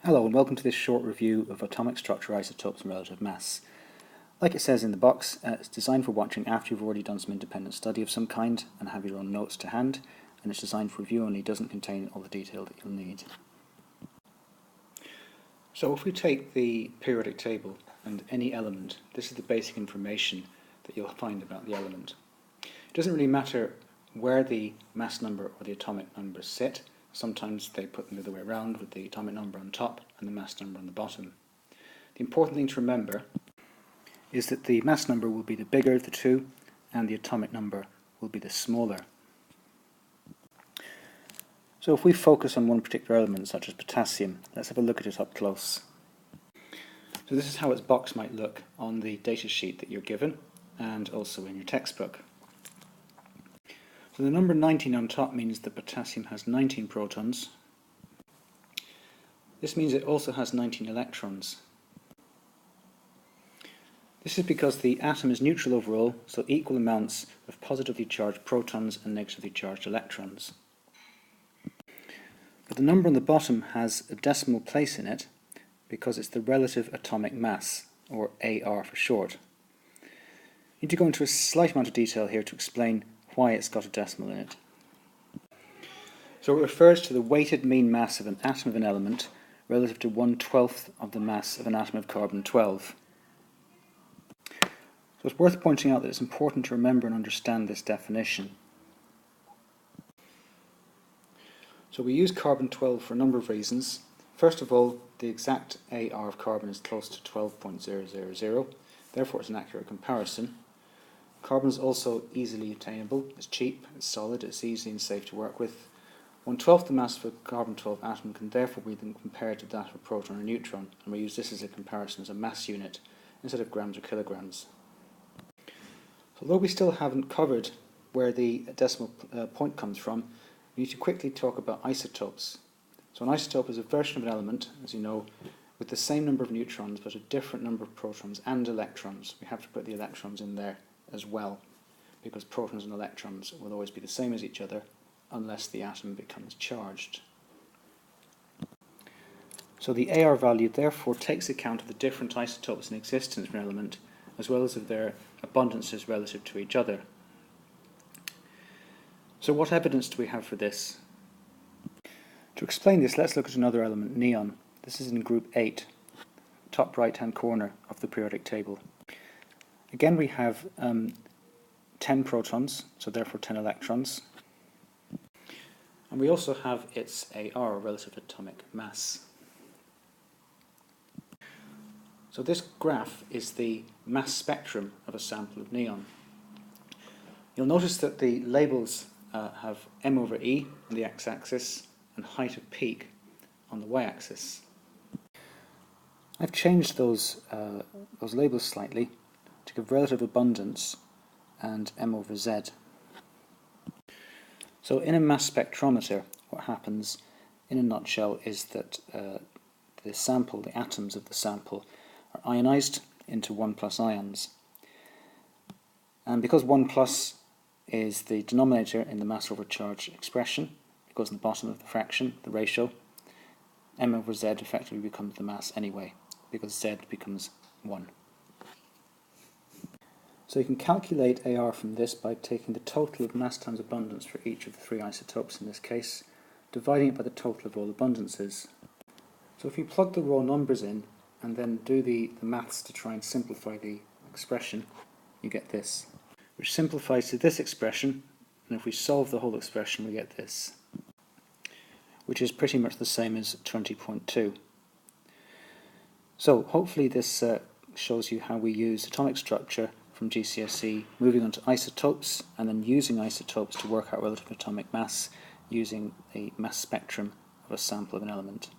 Hello and welcome to this short review of atomic structure, isotopes and relative mass. Like it says in the box, it's designed for watching after you've already done some independent study of some kind and have your own notes to hand, and it's designed for review only, doesn't contain all the detail that you'll need. So if we take the periodic table and any element, this is the basic information that you'll find about the element. It doesn't really matter where the mass number or the atomic number sit. Sometimes they put them the other way around with the atomic number on top and the mass number on the bottom. The important thing to remember is that the mass number will be the bigger of the two and the atomic number will be the smaller. So if we focus on one particular element, such as potassium, let's have a look at it up close. So this is how its box might look on the data sheet that you're given and also in your textbook. So the number 19 on top means that potassium has 19 protons. This means it also has 19 electrons. This is because the atom is neutral overall, so equal amounts of positively charged protons and negatively charged electrons. But the number on the bottom has a decimal place in it because it's the relative atomic mass, or AR for short. I need to go into a slight amount of detail here to explain why it's got a decimal in it. So it refers to the weighted mean mass of an atom of an element relative to 1/12 of the mass of an atom of carbon-12. So it's worth pointing out that it's important to remember and understand this definition. So we use carbon-12 for a number of reasons. First of all, the exact AR of carbon is close to 12.000, therefore it's an accurate comparison. Carbon is also easily attainable, it's cheap, it's solid, it's easy and safe to work with. 1/12 the mass of a carbon-12 atom can therefore be then compared to that of a proton or neutron, and we use this as a comparison as a mass unit instead of grams or kilograms. So although we still haven't covered where the decimal point comes from, we need to quickly talk about isotopes. So an isotope is a version of an element, as you know, with the same number of neutrons but a different number of protons and electrons. We have to put the electrons in there as well, because protons and electrons will always be the same as each other unless the atom becomes charged. So the AR value therefore takes account of the different isotopes in existence for an element, as well as of their abundances relative to each other. So what evidence do we have for this? To explain this, let's look at another element, neon. This is in group 8, top right hand corner of the periodic table. Again, we have 10 protons, so therefore 10 electrons. And we also have its AR, relative atomic mass. So this graph is the mass spectrum of a sample of neon. You'll notice that the labels have m over E on the x-axis and height of peak on the y-axis. I've changed those labels slightly to give relative abundance and m over z. So in a mass spectrometer, what happens in a nutshell is that the sample, the atoms of the sample, are ionized into 1+ ions. And because 1+ is the denominator in the mass over charge expression, it goes in the bottom of the fraction, the ratio, m over z effectively becomes the mass anyway, because z becomes 1. So you can calculate AR from this by taking the total of mass times abundance for each of the three isotopes in this case, dividing it by the total of all abundances. So if you plug the raw numbers in and then do the maths to try and simplify the expression, you get this, which simplifies to this expression, and if we solve the whole expression we get this, which is pretty much the same as 20.2. So hopefully this shows you how we use atomic structure from GCSE, moving on to isotopes, and then using isotopes to work out relative atomic mass using the mass spectrum of a sample of an element.